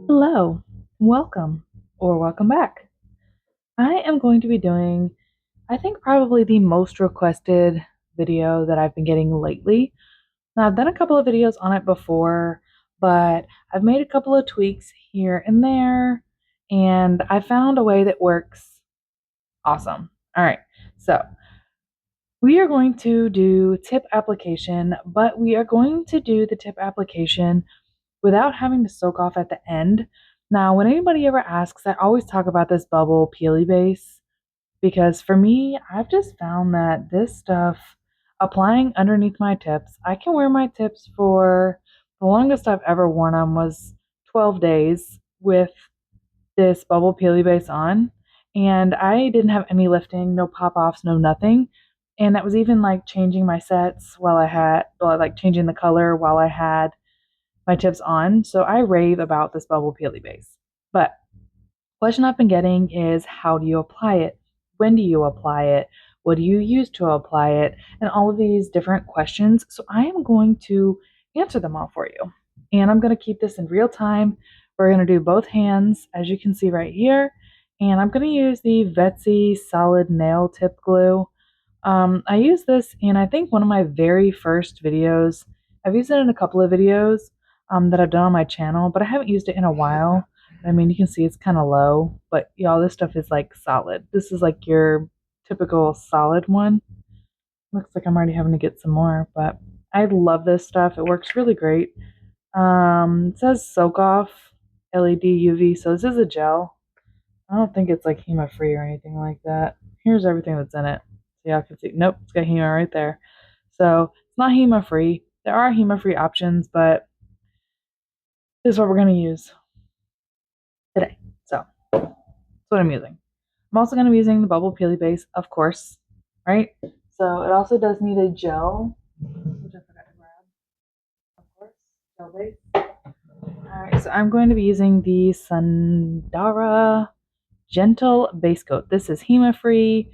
Hello, welcome, or welcome back. I am going to be doing, I think, probably the most requested video that I've been getting lately. Now, I've done a couple of videos on it before, but I've made a couple of tweaks here and there, and I found a way that works awesome. All right, so we are going to do tip application, but we are going to do the tip application without having to soak off at the end. Now, when anybody ever asks, I always talk about this bubble peely base because for me, I've just found that this stuff applying underneath my tips, I can wear my tips for the longest I've ever worn them was 12 days with this bubble peely base on, and I didn't have any lifting, no pop offs, no nothing. And that was even like changing my sets while I had, like changing the color while I had my tips on. So I rave about this bubble peely base. But question I've been getting is how do you apply it? When do you apply it? What do you use to apply it? And all of these different questions. So I am going to answer them all for you. And I'm going to keep this in real time. We're going to do both hands, as you can see right here. And I'm going to use the Vettsy solid nail tip glue. I use this in, I think, one of my very first videos. I've used it in a couple of videos that I've done on my channel, but I haven't used it in a while. I mean, you can see it's kind of low, but y'all, this stuff is like solid. This is like your typical solid one. Looks like I'm already having to get some more, but I love this stuff. It works really great. It says soak off LED UV, so this is a gel. I don't think it's like HEMA free or anything like that. Here's everything that's in it. So y'all can see. Nope, it's got HEMA right there. So it's not HEMA free. There are HEMA free options, but this is what we're going to use today. So that's what I'm using. I'm also going to be using the bubble peely base, of course, right? So it also does need a gel, which I forgot to grab, of course, gel base. Alright, so I'm going to be using the Sundara Gentle Base Coat. This is HEMA free,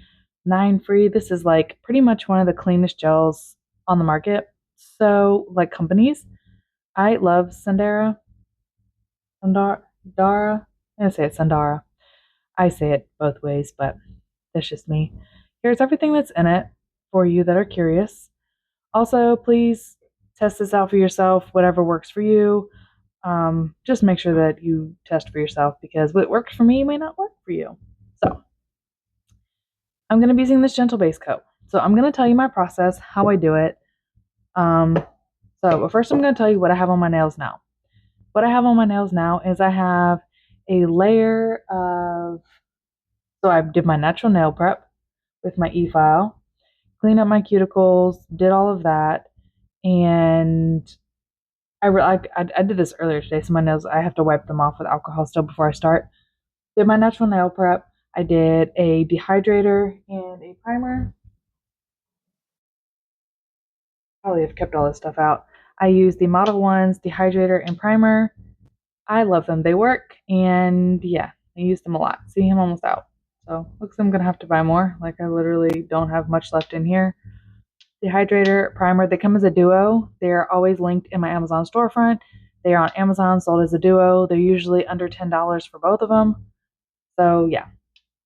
9 free. This is like pretty much one of the cleanest gels on the market. So, like companies, I love Sundara. Sundara. I'm going to say it's Sundara. I say it both ways, but that's just me. Here's everything that's in it for you that are curious. Also, please test this out for yourself, whatever works for you. Just make sure that you test for yourself because what works for me may not work for you. So, I'm going to be using this gentle base coat. So, I'm going to tell you my process, how I do it. But first, I'm going to tell you what I have on my nails now. What I have on my nails now is I have a layer of, so I did my natural nail prep with my e-file, cleaned up my cuticles, did all of that, and I did this earlier today, so my nails, I have to wipe them off with alcohol still before I start. Did my natural nail prep. I did a dehydrator and a primer. Probably have kept all this stuff out. I used the Modelones dehydrator and primer. I love them. They work, and yeah, I use them a lot. See, I'm almost out. So looks like I'm gonna have to buy more. Like I literally don't have much left in here. Dehydrator, primer, they come as a duo. They're always linked in my Amazon storefront. They are on Amazon, sold as a duo. They're usually under $10 for both of them. So yeah,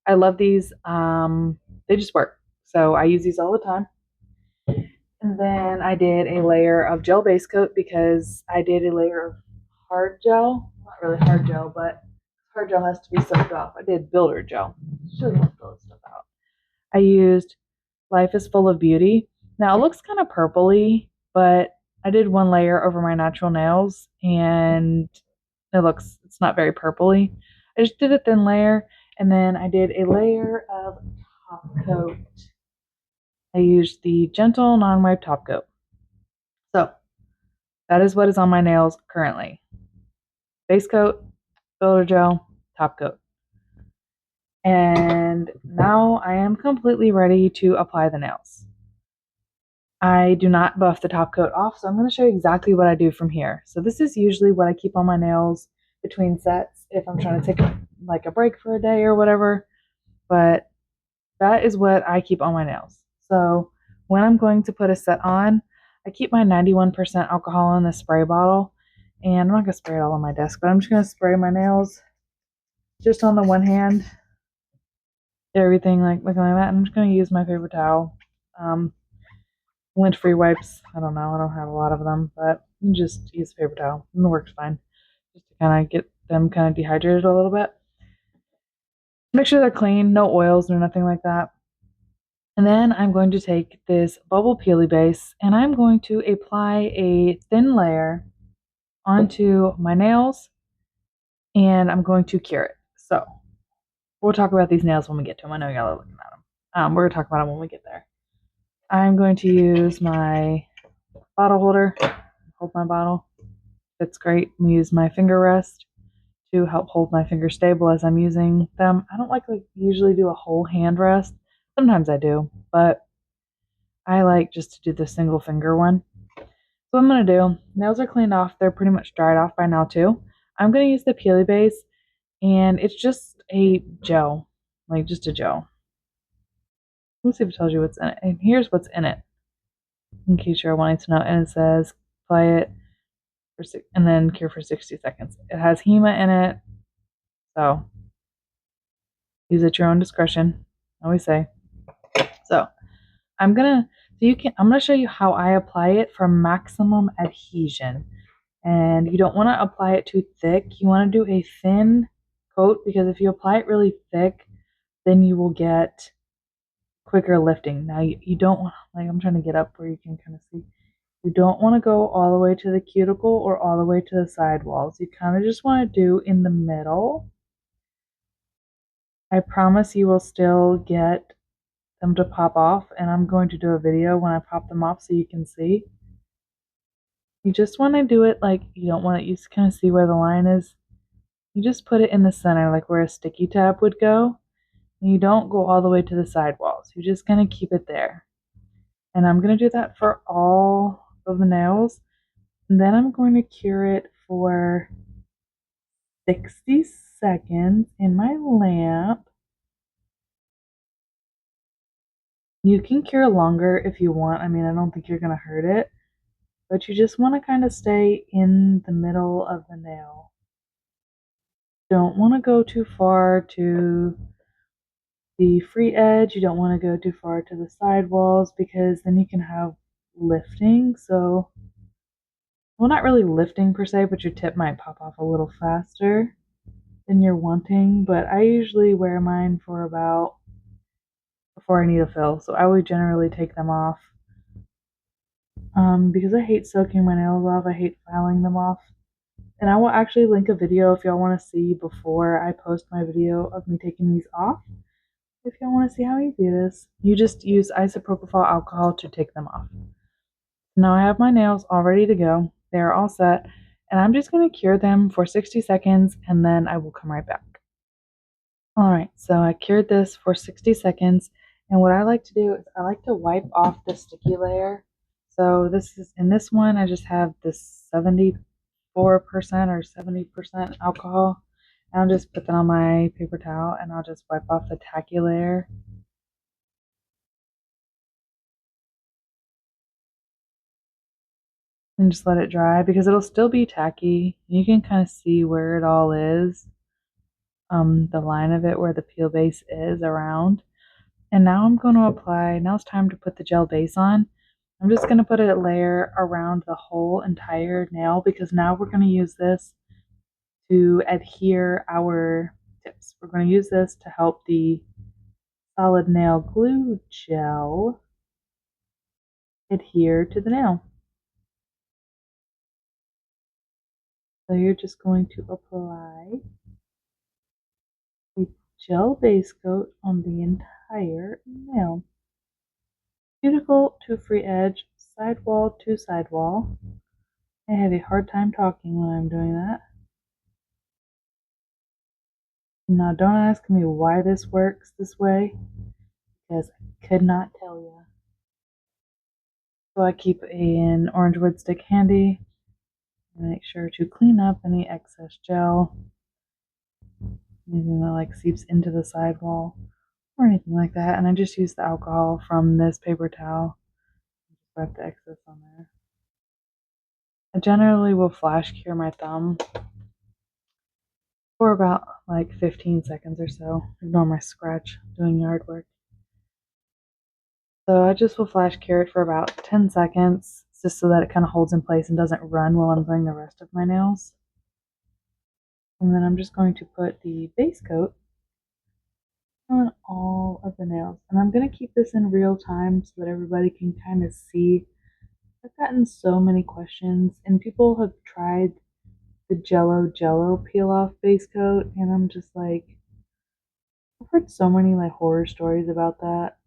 I love these. They just work. So I use these all the time. And then I did a layer of gel base coat because I did a layer of hard gel. Not really hard gel, but hard gel has to be soaked off. I did builder gel. Show you how to fill this stuff out. I used Life is Full of Beauty. Now it looks kind of purpley, but I did one layer over my natural nails and it's not very purpley. I just did a thin layer and then I did a layer of top coat. I used the gentle non-wipe top coat. So that is what is on my nails currently. Base coat, builder gel, top coat. And now I am completely ready to apply the nails. I do not buff the top coat off, so I'm going to show you exactly what I do from here. So this is usually what I keep on my nails between sets if I'm trying to take a break for a day or whatever. But that is what I keep on my nails. So when I'm going to put a set on, I keep my 91% alcohol in the spray bottle, And I'm not going to spray it all on my desk, but I'm just going to spray my nails just on the one hand. Everything like that. And I'm just going to use my paper towel. Lint-free wipes. I don't know. I don't have a lot of them, but just use the paper towel. And it works fine. Just to kind of get them kind of dehydrated a little bit. Make sure they're clean. No oils or nothing like that. And then I'm going to take this bubble peely base and I'm going to apply a thin layer onto my nails and I'm going to cure it. So we'll talk about these nails when we get to them. I know y'all are looking at them. We're going to talk about them when we get there. I'm going to use my bottle holder, hold my bottle. It's great. I'm going to use my finger rest to help hold my fingers stable as I'm using them. I don't like usually do a whole hand rest. Sometimes I do, but I like just to do the single finger one. So what I'm going to do, nails are cleaned off. They're pretty much dried off by now too. I'm going to use the peely base and it's just a gel, like just a gel. Let's see if it tells you what's in it. And here's what's in it, in case you're wanting to know. And it says apply it for and then cure for 60 seconds. It has HEMA in it, so use at your own discretion. I always say. So I'm gonna show you how I apply it for maximum adhesion. And you don't want to apply it too thick. You want to do a thin coat because if you apply it really thick, then you will get quicker lifting. Now you don't want, like I'm trying to get up where you can kind of see. You don't want to go all the way to the cuticle or all the way to the side walls. You kind of just want to do in the middle. I promise you will still get them to pop off, and I'm going to do a video when I pop them off so you can see. You just want to do it like you don't want it, you kind of see where the line is. You just put it in the center, like where a sticky tab would go. And you don't go all the way to the side walls. You're just going to keep it there. And I'm going to do that for all of the nails. And then I'm going to cure it for 60 seconds in my lamp. You can cure longer if you want. I mean, I don't think you're going to hurt it. But you just want to kind of stay in the middle of the nail. Don't want to go too far to the free edge. You don't want to go too far to the side walls because then you can have lifting. So, well, not really lifting per se, but your tip might pop off a little faster than you're wanting. But I usually wear mine for about before I need a fill. So I would generally take them off because I hate soaking my nails off. I hate filing them off. And I will actually link a video if y'all want to see before I post my video of me taking these off. If y'all want to see how easy it is, you just use isopropyl alcohol to take them off. Now I have my nails all ready to go. They are all set. And I'm just going to cure them for 60 seconds and then I will come right back. Alright, so I cured this for 60 seconds. And what I like to do is I like to wipe off the sticky layer. So this is in this one, I just have this 74% or 70% alcohol. And I'll just put that on my paper towel and I'll just wipe off the tacky layer. And just let it dry because it'll still be tacky. You can kind of see where it all is. The line of it where the peel base is around. And now I'm going to apply, now it's time to put the gel base on. I'm just going to put a layer around the whole entire nail because now we're going to use this to adhere our tips. We're going to use this to help the solid nail glue gel adhere to the nail. So you're just going to apply a gel base coat on the entire nail. Cuticle to free edge, sidewall to sidewall. I have a hard time talking when I'm doing that. Now don't ask me why this works this way, because I could not tell you. So I keep an orange wood stick handy and make sure to clean up any excess gel, anything that like seeps into the sidewall or anything like that. And I just use the alcohol from this paper towel, just wipe the excess on there. I generally will flash cure my thumb for about like 15 seconds or so. Ignore my scratch doing yard work. So I just will flash cure it for about 10 seconds just so that it kind of holds in place and doesn't run while I'm doing the rest of my nails. And then I'm just going to put the base coat on all of the nails. And I'm going to keep this in real time so that everybody can kind of see. I've gotten so many questions, and people have tried the Jello peel off base coat, and I'm just like, I've heard so many like horror stories about that.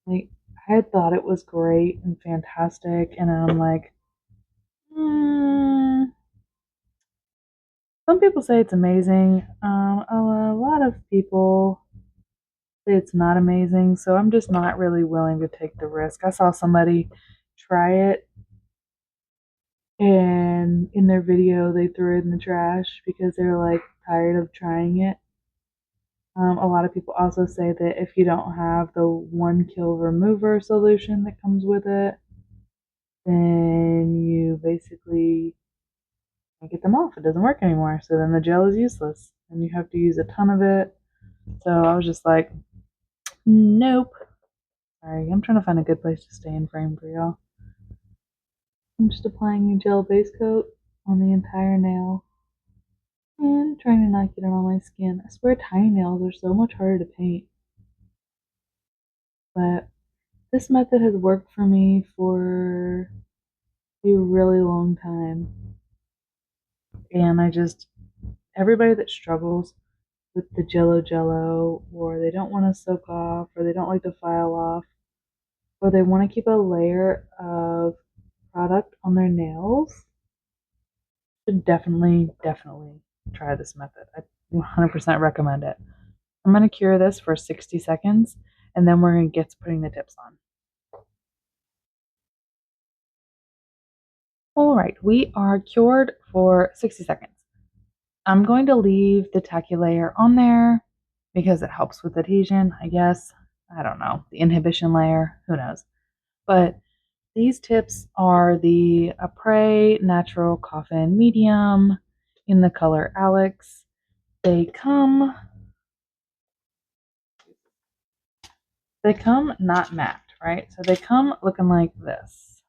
Like, I had thought it was great and fantastic, and I'm like, some people say it's amazing. A lot of people say it's not amazing, so I'm just not really willing to take the risk. I saw somebody try it, and in their video, they threw it in the trash because they're like tired of trying it. A lot of people also say that if you don't have the 1 kill remover solution that comes with it, then you basically can't get them off. It doesn't work anymore. So then the gel is useless and you have to use a ton of it. So I was just like, nope. Sorry, I'm trying to find a good place to stay in frame for y'all. I'm just applying a gel base coat on the entire nail and trying to not get it on my skin. I swear tiny nails are so much harder to paint. But this method has worked for me for a really long time. And everybody that struggles with the Jello, or they don't want to soak off, or they don't like to file off, or they want to keep a layer of product on their nails, should definitely try this method. I 100% recommend it. I'm going to cure this for 60 seconds, and then we're going to get to putting the tips on. All right, we are cured for 60 seconds. I'm going to leave the tacky layer on there because it helps with adhesion, I guess. I don't know. The inhibition layer, who knows. But these tips are the Aprés Natural Coffin Medium in the color Alex. They come not matte, right? So they come looking like this.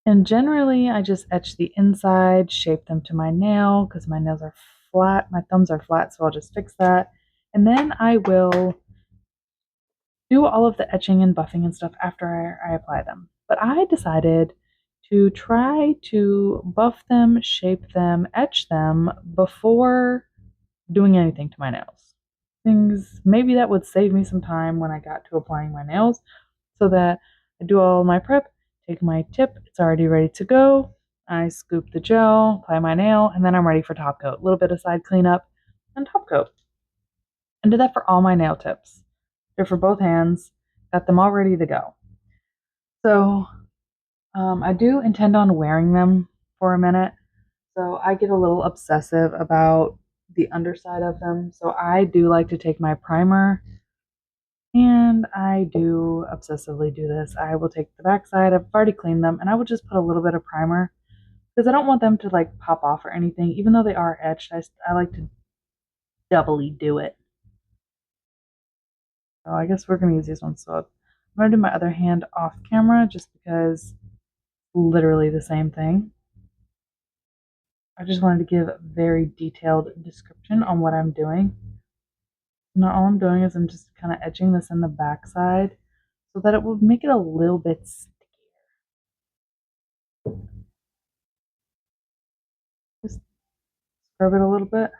And generally, I just etch the inside, shape them to my nail because my nails are flat. My thumbs are flat, so I'll just fix that. And then I will do all of the etching and buffing and stuff after I apply them. But I decided to try to buff them, shape them, etch them before doing anything to my nails. Maybe that would save me some time when I got to applying my nails so that I do all my prep, take my tip, it's already ready to go. I scoop the gel, apply my nail, and then I'm ready for top coat. A little bit of side cleanup and top coat. And do that for all my nail tips. They're for both hands. Got them all ready to go. So I do intend on wearing them for a minute. So I get a little obsessive about the underside of them. So I do like to take my primer, and I do obsessively do this. I will take the backside. I've already cleaned them, and I will just put a little bit of primer because I don't want them to like pop off or anything. Even though they are etched, I like to doubly do it. So I guess we're going to use these ones. So I'm going to do my other hand off camera just because literally the same thing. I just wanted to give a very detailed description on what I'm doing. Now all I'm doing is I'm just kind of etching this in the back side so that it will make it a little bit stickier. Just scrub it a little bit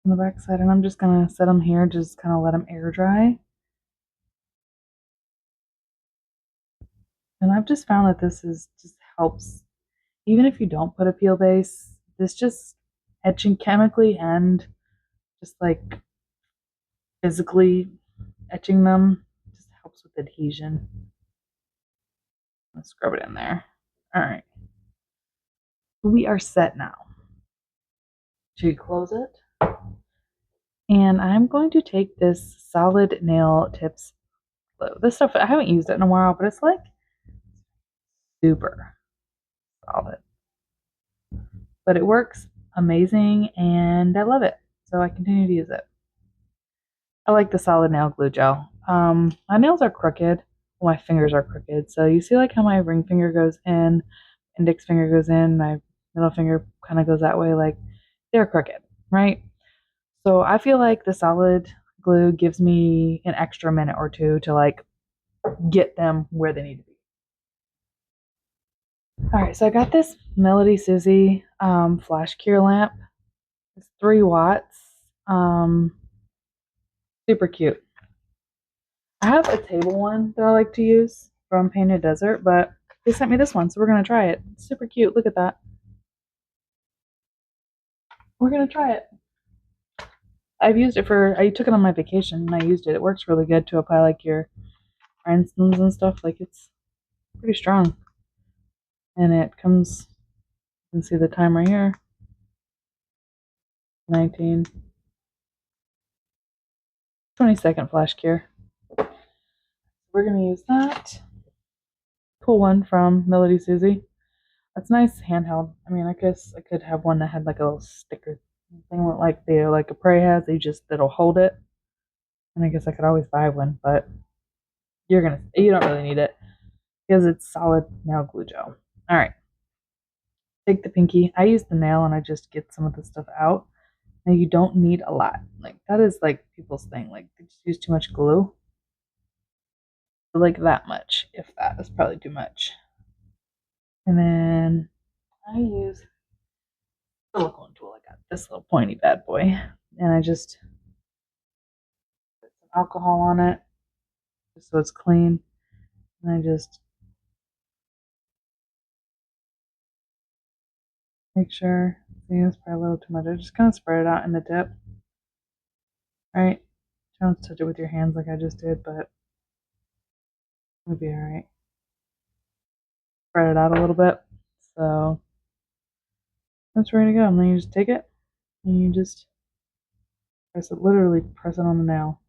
on the back side, and I'm just going to set them here, just kind of let them air dry. And I've just found that this just helps. Even if you don't put a peel base, this just etching chemically and just like physically etching them just helps with adhesion. Let's scrub it in there. All right. We are set now. Should we close it? And I'm going to take this solid nail tips glue. This stuff, I haven't used it in a while, but it's like super. solid. But it works amazing and I love it. So I continue to use it. I like the solid nail glue gel. My nails are crooked. Well, my fingers are crooked. So you see like how my ring finger goes in, index finger goes in, my middle finger kind of goes that way. Like they're crooked, right? So I feel like the solid glue gives me an extra minute or two to like get them where they need to be. All right, so I got this MelodySusie flash cure lamp. It's 3 watts. Um, Super cute. I have a table one that I like to use from Painted Desert, but they sent me this one, so we're gonna try it. It's super cute. Look at that. We're gonna try it. I took it on my vacation and I used it. It works really good to apply like your rhinestones and stuff. Like it's pretty strong. And it comes, you can see the time right here, 19, 20-second flash cure. We're gonna use that. Pull one from MelodySusie. That's nice handheld. I mean, I guess I could have one that had like a little sticker thing like Aprés has. That'll hold it. And I guess I could always buy one, but you don't really need it because it's solid nail glue gel. All right, take the pinky. I use the nail and I just get some of the stuff out. Now you don't need a lot. Like that is like people's thing. Like they just use too much glue. So like that much, if that is probably too much. And then I use silicone tool. I got this little pointy bad boy, and I just put some alcohol on it just so it's clean. And I just make sure. See, it's probably a little too much. I just kind of spread it out in the tip. Right? Don't touch it with your hands like I just did, but it'll be alright. Spread it out a little bit. So that's ready to go. And then you just take it and you just literally press it on the nail.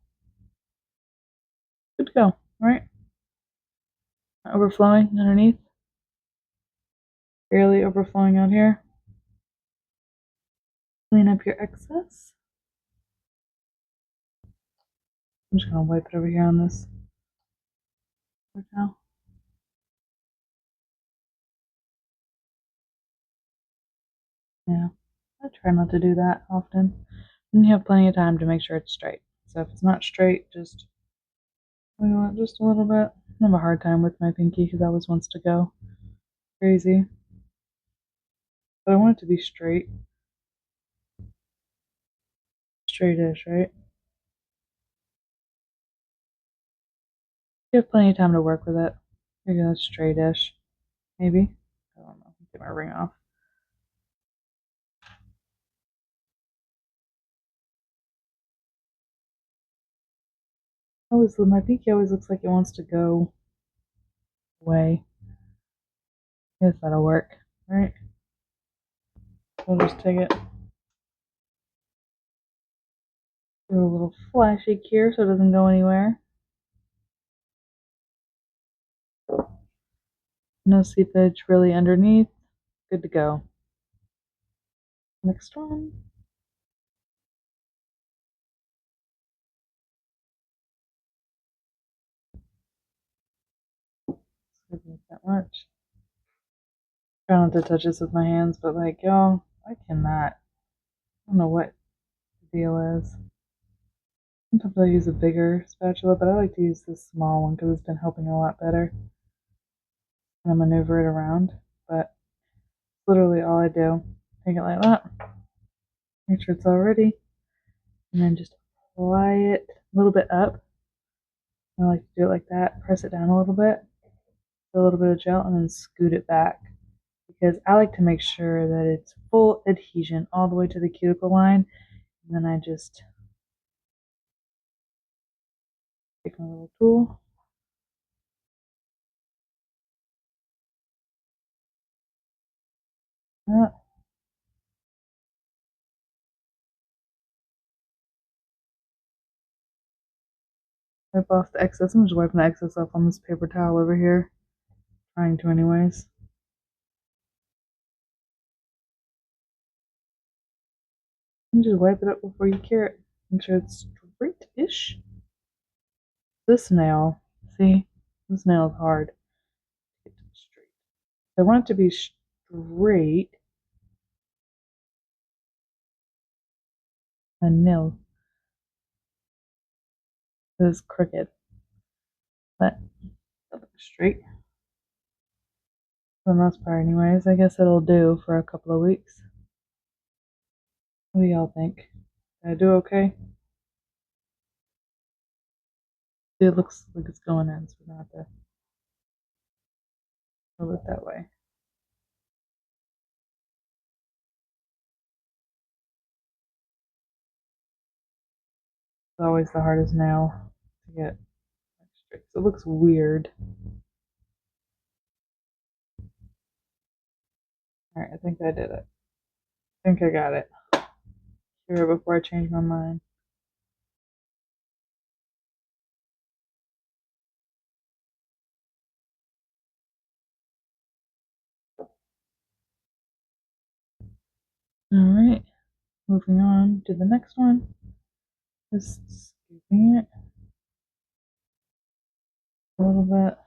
Good to go, right? Not overflowing underneath. Barely overflowing out here. Clean up your excess. I'm just gonna wipe it over here on this now. Yeah, I try not to do that often. And you have plenty of time to make sure it's straight. So if it's not straight, just wiggle it just a little bit. I have a hard time with my pinky because it always wants to go crazy. But I want it to be straight. Straight-ish, right? You have plenty of time to work with it. Maybe that's straight-ish. Maybe. I don't know. Get my ring off. My pinky always looks like it wants to go away. I guess that'll work, right? We'll just take it. Do a little flashy cure so it doesn't go anywhere. No seepage really underneath. Good to go. Next one. Not that much. Try not to touch this with my hands, but like, y'all, I cannot. I don't know what the deal is. Sometimes I use a bigger spatula, but I like to use this small one because it's been helping a lot better. And I maneuver it around, but literally all I do. Take it like that. Make sure it's all ready. And then just apply it a little bit up. I like to do it like that. Press it down a little bit. A little bit of gel and then scoot it back. Because I like to make sure that it's full adhesion all the way to the cuticle line. And then I just take my little tool. That. Wipe off the excess. I'm just wiping the excess off on this paper towel over here. Trying to anyways. And just wipe it up before you cure it. Make sure it's straight-ish. This nail, see, this nail is hard to get to straight. I want it to be straight. My nail is crooked, but it looks straight for the most part anyways. I guess it'll do for a couple of weeks. What do y'all think? Did I do okay? See, it looks like it's going in, so we're gonna have to move it that way. It's always the hardest nail to get straight. So it looks weird. Alright, I think I did it. I think I got it. Here before I change my mind. Alright, moving on to the next one. Just scooping it a little bit.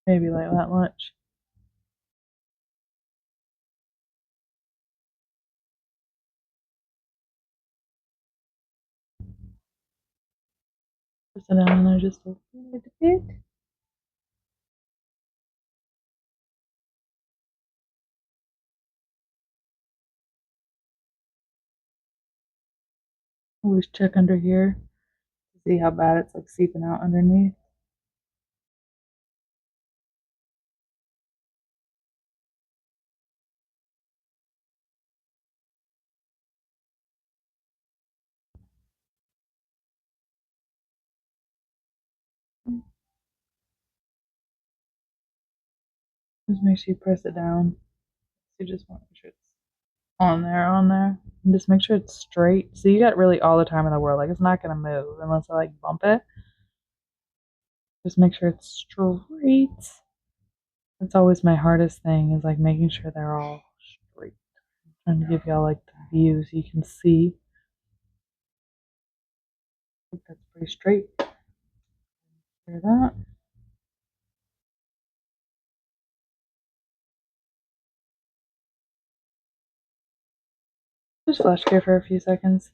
Maybe like that much. Press it down there just a little bit. Always check under here to see how bad it's like seeping out underneath. Just make sure you press it down. You just want to make sure it's on there. And just make sure it's straight. So you got really all the time in the world. Like it's not gonna move unless I like bump it. Just make sure it's straight. That's always my hardest thing is like making sure they're all straight. I'm trying to give y'all like the view so you can see. I think that's pretty straight. Hear that? Just flash clear for a few seconds.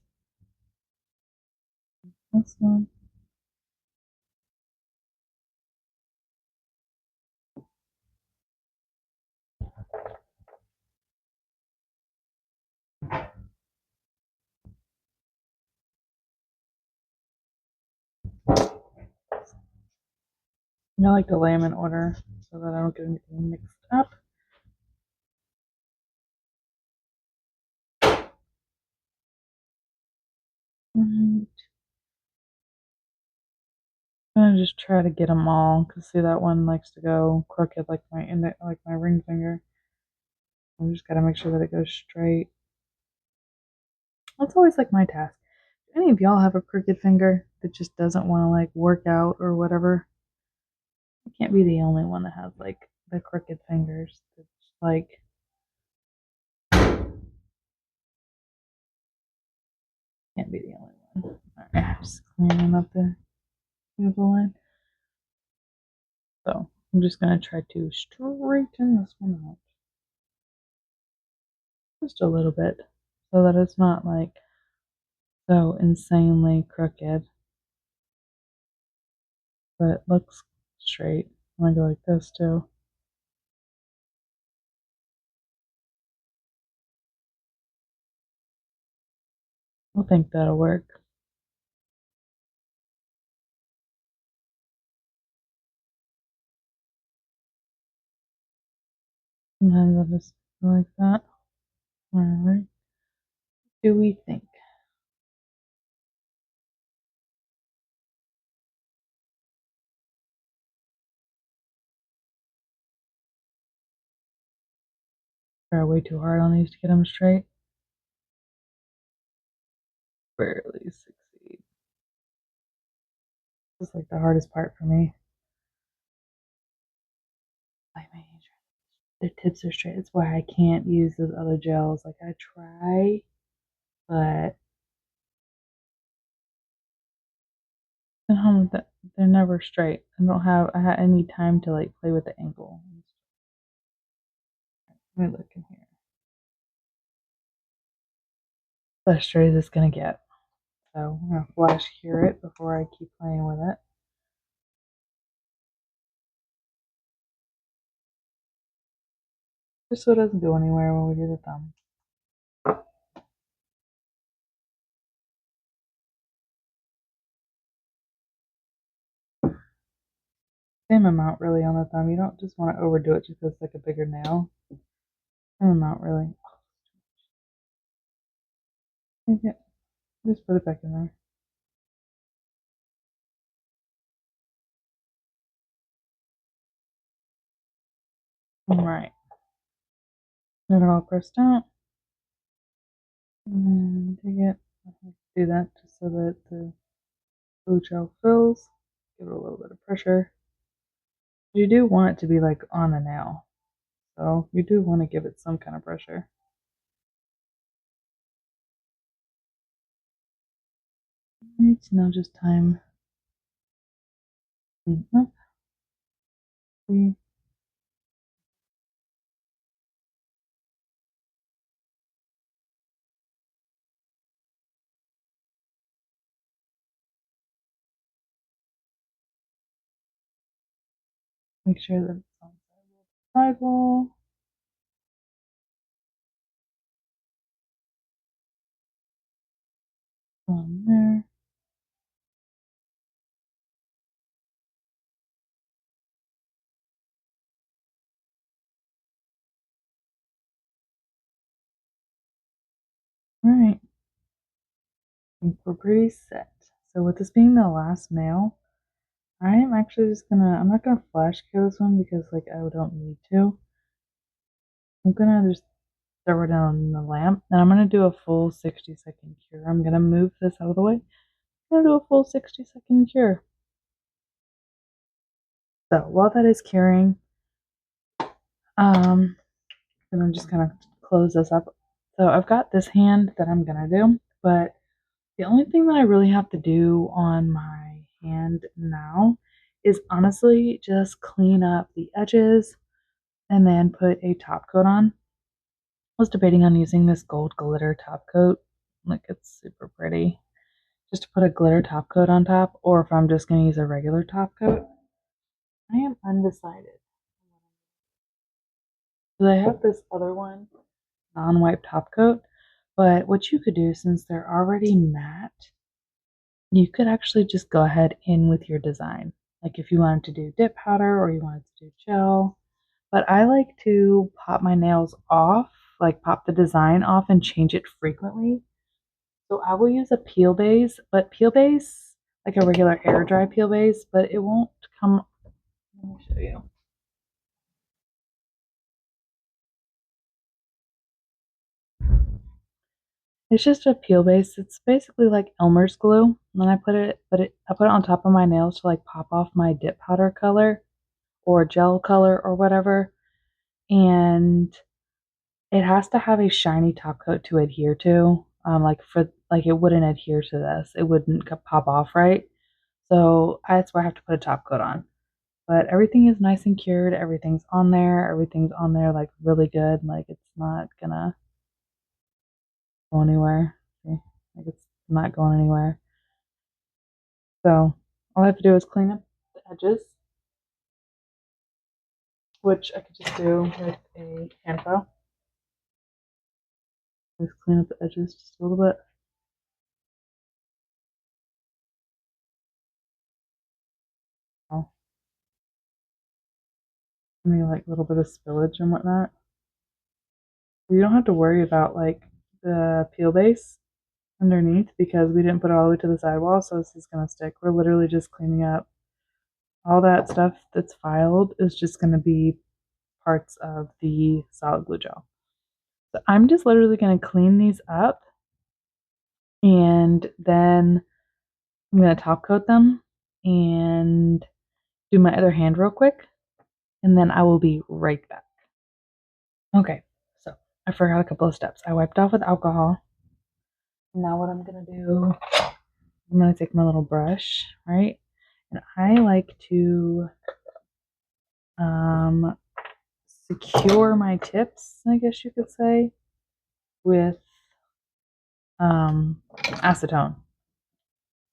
This one. I like to lay them in order so that I don't get anything mixed up. Right. I'm gonna just try to get them all because see that one likes to go crooked like my ring finger. I just gotta make sure that it goes straight. That's always like my task. Do any of y'all have a crooked finger that just doesn't want to like work out or whatever? I can't be the only one that has like the crooked fingers. It's like can't be the only one. Alright, just cleaning up the beautiful line. So I'm just gonna try to straighten this one out. Just a little bit. So that it's not like so insanely crooked. But it looks straight. I'm gonna go like this too. I think that'll work. Sometimes I'll just go like that. Alright. What do we think? Try way too hard on these to get them straight. Barely succeed. This is like the hardest part for me. their tips are straight. That's why I can't use those other gels. Like I try, but they're never straight. I had any time to like play with the ankle. Let me look in here. As straight as it's gonna get. So I'm gonna flash cure it before I keep playing with it. Just so it doesn't go anywhere when we do the thumb. Same amount really on the thumb. You don't just want to overdo it just because it's like a bigger nail. Same amount really. Okay, just put it back in there. Alright. Get it all pressed out. And take it. Do that just so that the glue gel fills. Give it a little bit of pressure. You do want it to be like on the nail. So you do want to give it some kind of pressure. It's now just time. Up. We make sure that it's on the sidewall. On there. Alright. I think we're pretty set. So with this being the last nail, I am actually just I'm not gonna flash cure this one because like I don't need to. I'm gonna just throw it down the lamp and I'm gonna do a full 60-second cure. I'm gonna move this out of the way. I'm gonna do a full 60-second cure. So while that is curing, and I'm just gonna close this up. So I've got this hand that I'm gonna do, but the only thing that I really have to do on my hand now is honestly just clean up the edges and then put a top coat on. I was debating on using this gold glitter top coat. Like it's super pretty. Just to put a glitter top coat on top, or if I'm just going to use a regular top coat. I am undecided. So I have this other one, non-wipe top coat, but what you could do since they're already matte, you could actually just go ahead in with your design. Like if you wanted to do dip powder or you wanted to do gel. But I like to pop my nails off, like pop the design off and change it frequently. So I will use a peel base, but peel base, like a regular air dry peel base, but it won't come. Let me show you. It's just a peel base. It's basically like Elmer's glue. And then I put it on top of my nails to like pop off my dip powder color or gel color or whatever. And it has to have a shiny top coat to adhere to. Like it wouldn't adhere to this. It wouldn't pop off right. So that's why I have to put a top coat on. But everything is nice and cured. Everything's on there. Everything's on there like really good. Like it's not gonna go anywhere. See? Like it's not going anywhere. So all I have to do is clean up the edges, which I could just do with a hand file. Just clean up the edges just a little bit. Oh, maybe like a little bit of spillage and whatnot. You don't have to worry about like the peel base underneath because we didn't put it all the way to the sidewall, so this is gonna stick. We're literally just cleaning up all that stuff that's filed is just gonna be parts of the solid glue gel. So I'm just literally gonna clean these up and then I'm gonna top coat them and do my other hand real quick and then I will be right back. Okay, so I forgot a couple of steps. I wiped off with alcohol. Now what I'm gonna do, I'm gonna take my little brush, right? And I like to secure my tips, I guess you could say, with acetone.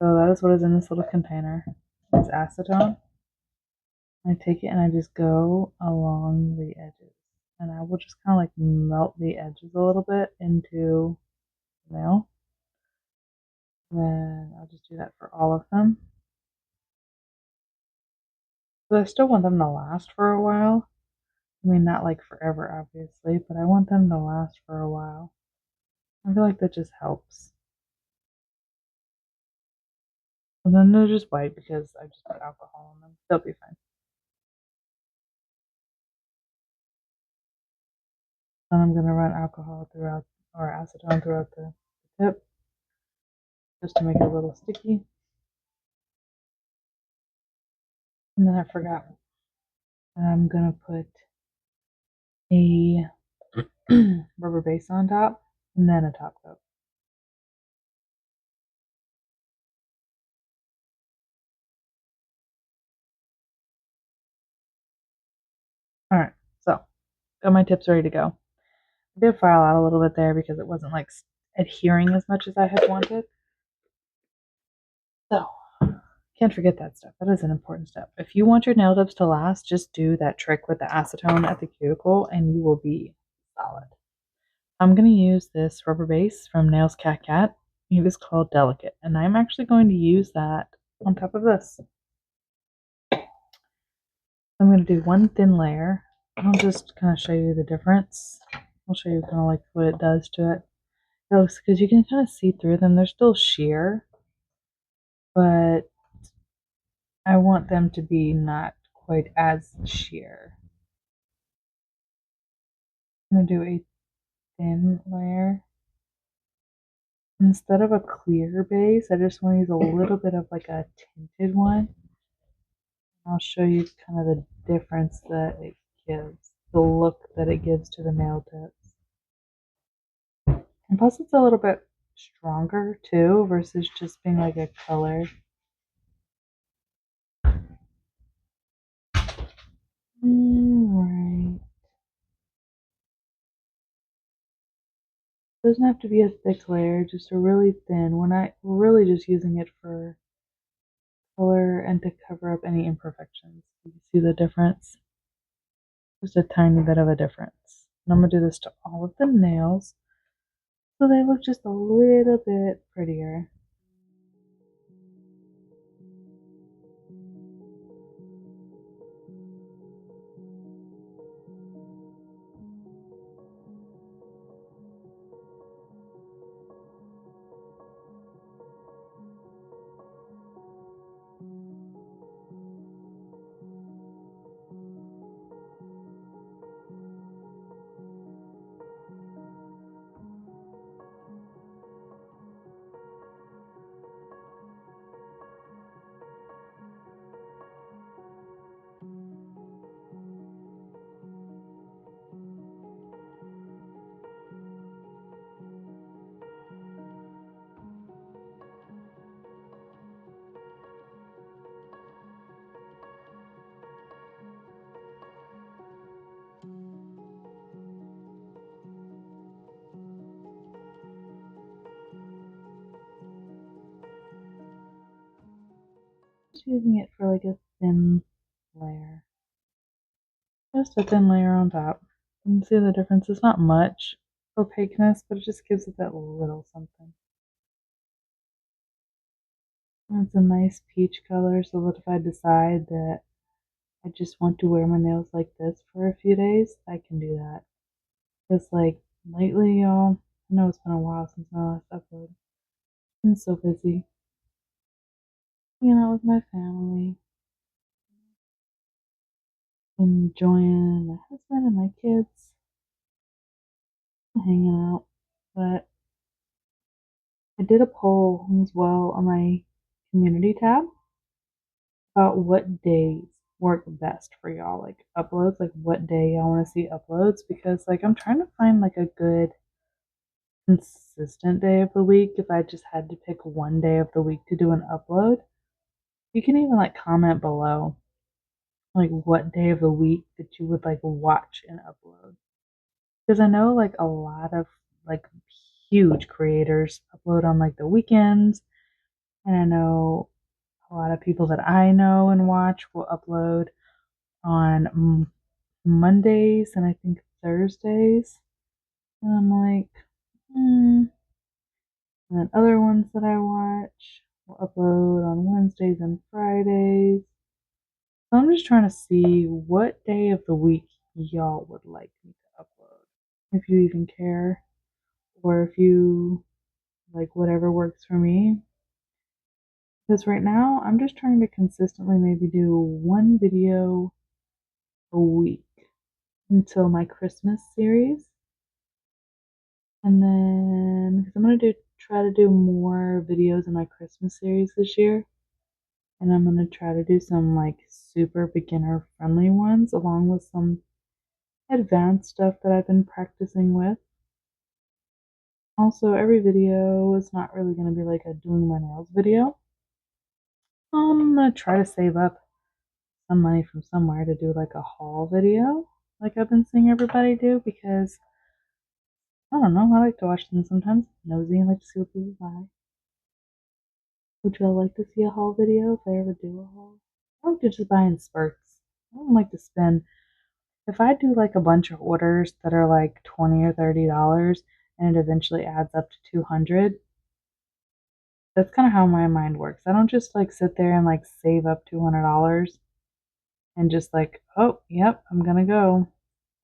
So that is what is in this little container. It's acetone. I take it and I just go along the edges. And I will just kind of like melt the edges a little bit into the nail. Then I'll just do that for all of them. But I still want them to last for a while. I mean, not like forever, obviously, but I want them to last for a while. I feel like that just helps. And then they're just white because I just put alcohol on them. They'll be fine. Then I'm going to run alcohol throughout, or acetone throughout the tip, just to make it a little sticky. And then I forgot. I'm going to put a rubber base on top, and then a top coat. Alright, so got my tips ready to go. I did file out a little bit there because it wasn't like adhering as much as I had wanted. So, can't forget that step. That is an important step. If you want your nail tips to last, just do that trick with the acetone at the cuticle and you will be solid. I'm going to use this rubber base from Nails Cat Cat. It is called Delicate, and I'm actually going to use that on top of this. I'm going to do one thin layer. I'll just kind of show you the difference. I'll show you kind of like what it does to it. Because you can kind of see through them. They're still sheer, but I want them to be not quite as sheer. I'm going to do a thin layer. Instead of a clear base, I just want to use a little bit of like a tinted one. I'll show you kind of the difference that it gives, the look that it gives to the nail tips. And plus it's a little bit stronger too versus just being like a color. Alright. It doesn't have to be a thick layer, just a really thin. We're really just using it for color and to cover up any imperfections. You see the difference? Just a tiny bit of a difference. And I'm going to do this to all of the nails so they look just a little bit prettier. Just using it for like a thin layer. Just a thin layer on top. You can see the difference. It's not much opaqueness, but it just gives it that little something. And it's a nice peach color, so that if I decide that I just want to wear my nails like this for a few days, I can do that. Just like lately, y'all, I know it's been a while since my last upload. I've been so busy hanging out with my family, enjoying my husband and my kids, hanging out. But I did a poll as well on my community tab about what days work best for y'all, like uploads, like what day y'all want to see uploads, because like I'm trying to find like a good consistent day of the week. If I just had to pick one day of the week to do an upload, you can even like comment below like what day of the week that you would like watch and upload, because I know like a lot of like huge creators upload on like the weekends, and I know a lot of people that I know and watch will upload on Mondays and I think Thursdays. And I'm like, hmm. And then other ones that I watch will upload on Wednesdays and Fridays. So I'm just trying to see what day of the week y'all would like me to upload. If you even care, or if you like whatever works for me. Because right now I'm just trying to consistently maybe do one video a week until my Christmas series. And then, because I'm going to try to do more videos in my Christmas series this year. And I'm going to try to do some like super beginner friendly ones along with some advanced stuff that I've been practicing with. Also, every video is not really going to be like a doing my nails video. I'm going to try to save up some money from somewhere to do like a haul video like I've been seeing everybody do, because I don't know, I like to watch them sometimes. Nosy, I like to see what people buy. Would y'all like to see a haul video if I ever do a haul? I like to just buy in spurts. I don't like to spend. If I do like a bunch of orders that are like $20 or $30 and it eventually adds up to 200, that's kind of how my mind works. I don't just like sit there and like save up $200 and just like, oh, yep, I'm gonna go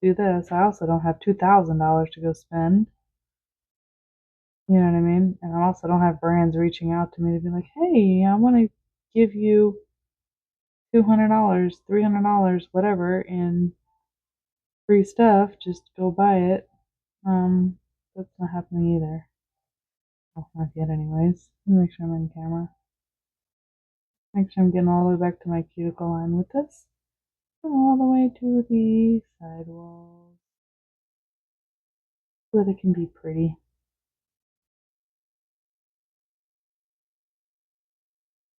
do this. I also don't have $2,000 to go spend. You know what I mean? And I also don't have brands reaching out to me to be like, hey, I want to give you $200, $300, whatever, in free stuff. Just go buy it. That's not happening either. Well, not yet, anyways. Let me make sure I'm in camera. Make sure I'm getting all the way back to my cuticle line with this. And all the way to the sidewalls so that it can be pretty.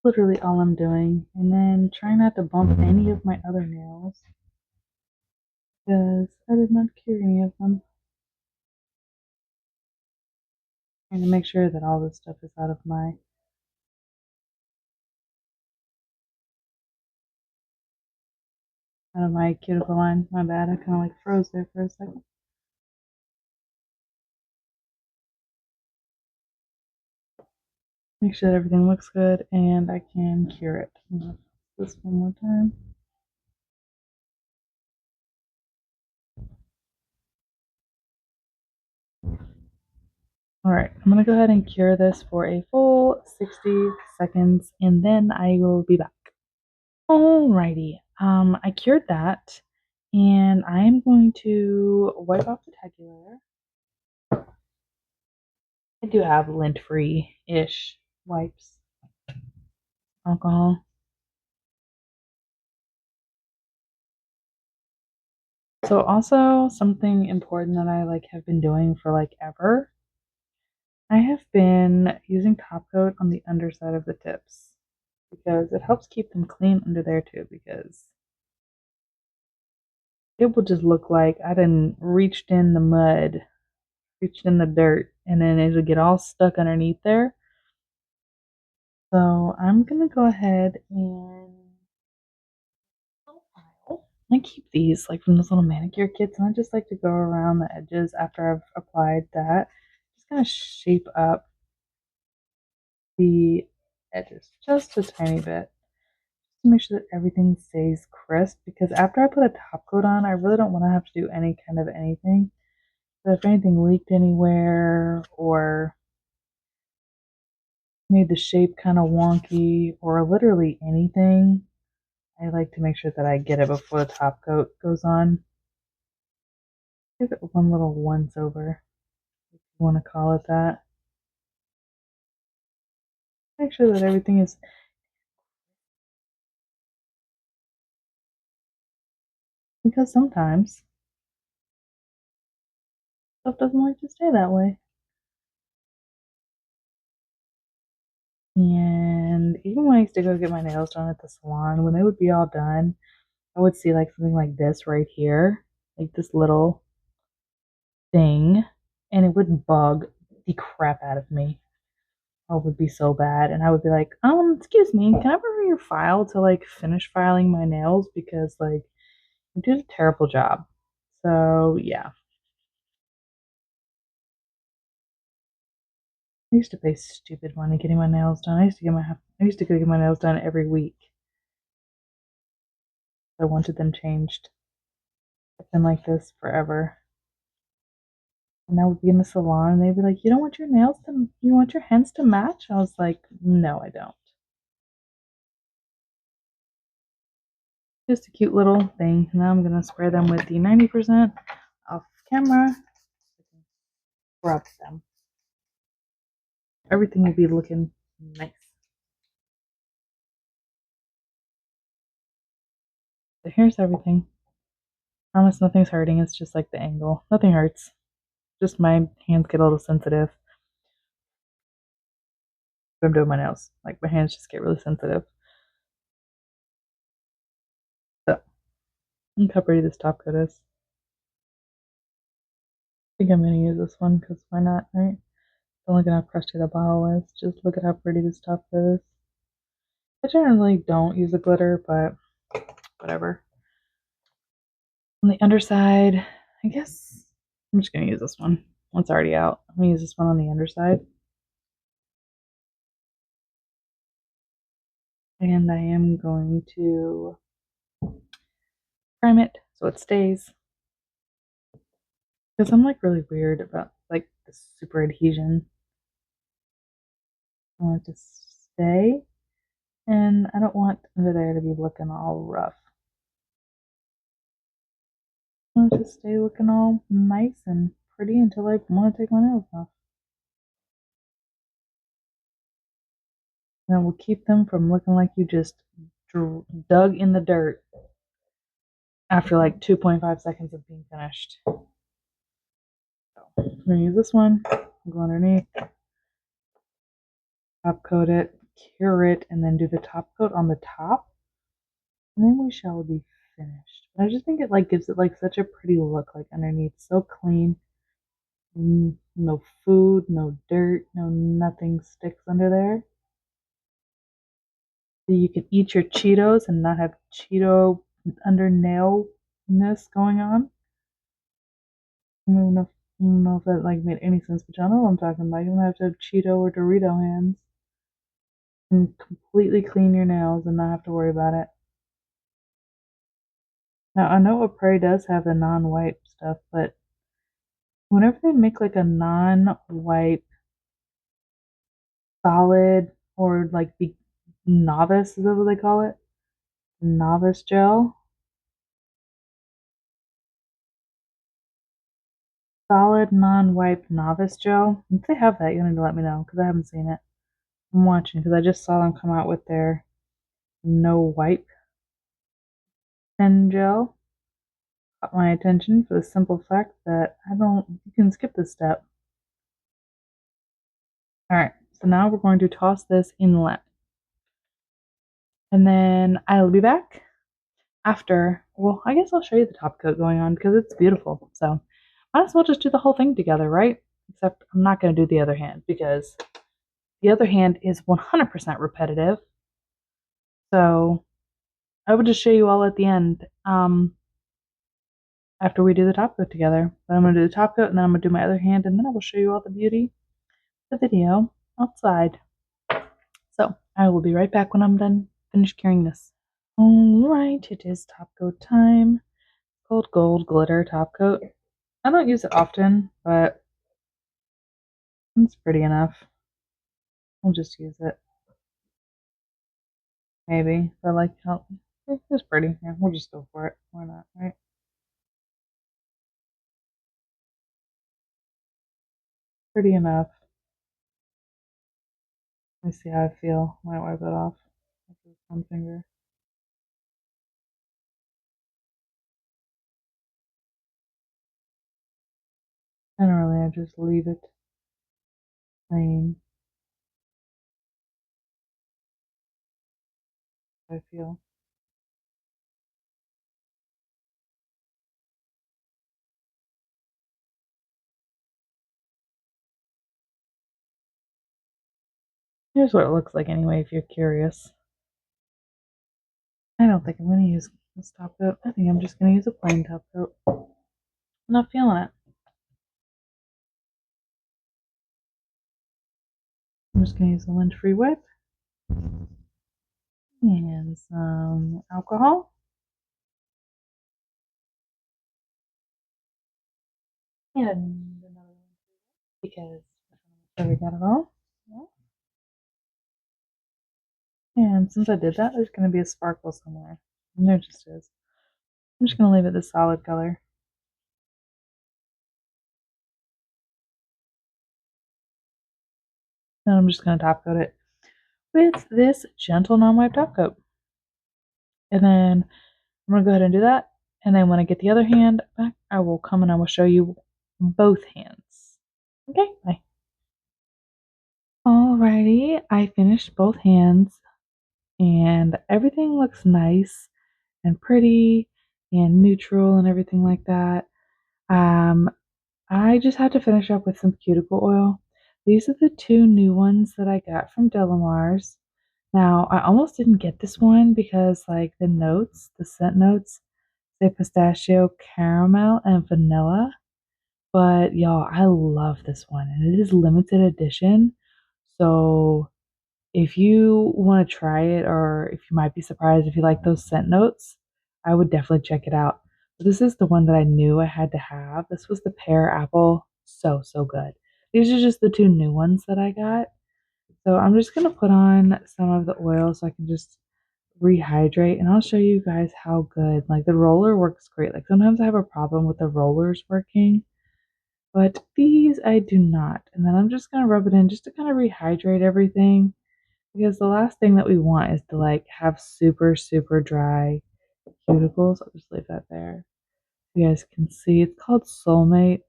Literally all I'm doing. And then try not to bump any of my other nails, because I did not cure any of them. Trying to make sure that all this stuff is out of my cuticle line. My bad, I kind of like froze there for a second. Make sure that everything looks good and I can cure it. This one more time. Alright, I'm gonna go ahead and cure this for a full 60 seconds and then I will be back. Alrighty, I cured that and I am going to wipe off the taculator. I do have lint-free-ish wipes. Alcohol. So also something important that I like have been doing for like ever, I have been using top coat on the underside of the tips because it helps keep them clean under there too, because it will just look like I done reached in the mud, reached in the dirt, and then it'll get all stuck underneath there. So I'm gonna go ahead and I keep these like from those little manicure kits, and I just like to go around the edges after I've applied that. Just kind of shape up the edges just a tiny bit to make sure that everything stays crisp, because after I put a top coat on, I really don't want to have to do any kind of anything. So if anything leaked anywhere or made the shape kind of wonky or literally anything, I like to make sure that I get it before the top coat goes on. Give it one little once over, if you want to call it that. Make sure that everything is because sometimes stuff doesn't like to stay that way. And even when I used to go get my nails done at the salon, when they would be all done, I would see like something like this right here, like this little thing, and it would bug the crap out of me. Oh, it would be so bad. And I would be like, excuse me, can I borrow your file to like finish filing my nails? Because like you did a terrible job. So yeah. I used to pay stupid money getting my nails done. I used to go get my nails done every week. I wanted them changed. I've been like this forever. And I would be in the salon and they'd be like, you want your hands to match? I was like, no, I don't. Just a cute little thing. Now I'm gonna spray them with the 90% off camera. Rub them. Everything will be looking nice. So here's everything. Promise nothing's hurting. It's just like the angle. Nothing hurts. Just my hands get a little sensitive. I'm doing my nails. Like my hands just get really sensitive. So look how pretty this top coat is. I think I'm gonna use this one because why not, right? Don't look at how crusty the bottle is. Just look at how pretty this top coat is. I generally don't use the glitter, but whatever. On the underside, I guess I'm just gonna use this one. It's already out. I'm gonna use this one on the underside. And I am going to prime it so it stays. Because I'm like really weird about like the super adhesion. I want it to stay. And I don't want under there to be looking all rough. I want it to stay looking all nice and pretty until I want to take my nails off. And it will keep them from looking like you just dug in the dirt after like 2.5 seconds of being finished. So I'm gonna use this one, go underneath, top coat it, cure it, and then do the top coat on the top. And then we shall be finished. But I just think it like gives it like such a pretty look, like underneath, so clean. No food, no dirt, no nothing sticks under there. So you can eat your Cheetos and not have Cheeto under nailness going on. I don't know if that like made any sense, but y'all know what I'm talking about. You don't have to have Cheeto or Dorito hands and completely clean your nails and not have to worry about it. Now I know Aprés does have the non-wipe stuff, but whenever they make like a non-wipe solid or like the novice, is that what they call it? Novice gel? Solid non-wipe novice gel. If they have that, you need to let me know because I haven't seen it. I'm watching because I just saw them come out with their no wipe pen gel. Caught my attention for the simple fact that you can skip this step. Alright, so now we're going to toss this inlet. And then I'll be back after, well, I guess I'll show you the top coat going on because it's beautiful. So might as well just do the whole thing together, right? Except I'm not going to do the other hand because the other hand is 100% repetitive. So I will just show you all at the end after we do the top coat together. But I'm going to do the top coat and then I'm going to do my other hand and then I will show you all the beauty of the video outside. So I will be right back when I'm done finished curing this. Alright, it is top coat time. Gold glitter top coat. I don't use it often, but it's pretty enough. I'll just use it. Maybe. But like how it's pretty. Yeah, we'll just go for it. Why not, right? Pretty enough. Let me see how I feel. Might wipe it off with one finger. Generally, I just leave it plain. I feel. Here's what it looks like anyway, if you're curious. I don't think I'm going to use this top coat. I think I'm just going to use a plain top coat. I'm not feeling it. I'm just going to use a lint-free wipe and some alcohol. And another one because we got it all. And since I did that, there's going to be a sparkle somewhere. And there just is. I'm just going to leave it this solid color. And I'm just going to top coat it with this gentle non-wipe top coat. And then I'm going to go ahead and do that. And then when I get the other hand back, I will come and I will show you both hands. Okay, bye. Alrighty, I finished both hands and everything looks nice and pretty and neutral and everything like that. I just had to finish up with some cuticle oil. These are the two new ones that I got from Delamar's. Now, I almost didn't get this one because like the notes, the scent notes, say pistachio, caramel, and vanilla. But y'all, I love this one and it is limited edition. So if you want to try it or if you might be surprised if you like those scent notes, I would definitely check it out. But this is the one that I knew I had to have. This was the pear apple. So, so good. These are just the two new ones that I got. So I'm just going to put on some of the oil so I can just rehydrate and I'll show you guys how good. Like the roller works great. Like sometimes I have a problem with the rollers working, but these I do not. And then I'm just going to rub it in just to kind of rehydrate everything. Because the last thing that we want is to like have super, super dry cuticles. I'll just leave that there. You guys can see it's called Soulmate.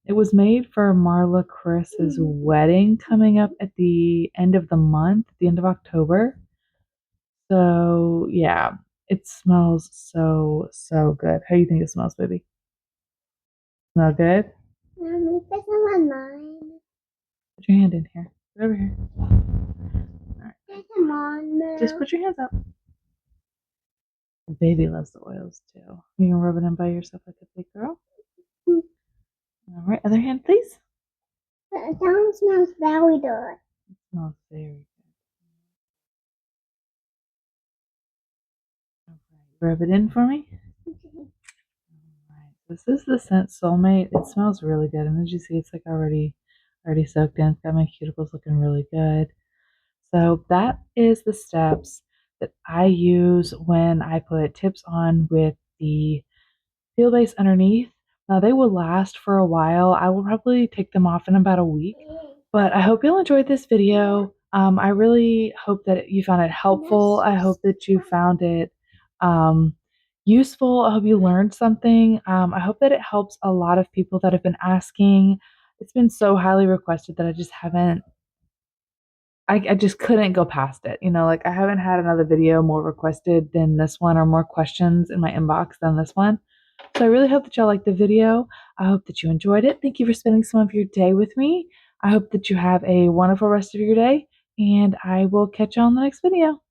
It was made for Marla Chris's wedding coming up at the end of the month, the end of October. So yeah, it smells so, so good. How do you think it smells, baby? Smell good? This one mine. Put your hand in here. Put it over here. Alright. Just put your hands up. The baby loves the oils too. You can rub it in by yourself like a big girl. All right, other hand, please. That one smells very good. It smells very good. All right, rub it in for me. All right, this is the scent Soulmate. It smells really good, and as you see, it's like already soaked in. It's got my cuticles looking really good. So that is the steps that I use when I put tips on with the peel base underneath. Now they will last for a while. I will probably take them off in about a week. But I hope you enjoyed this video. I really hope that you found it helpful. I hope that you found it useful. I hope you learned something. I hope that it helps a lot of people that have been asking. It's been so highly requested that I just haven't, I just couldn't go past it. You know, like I haven't had another video more requested than this one or more questions in my inbox than this one. So I really hope that y'all liked the video. I hope that you enjoyed it. Thank you for spending some of your day with me. I hope that you have a wonderful rest of your day, and I will catch you on the next video.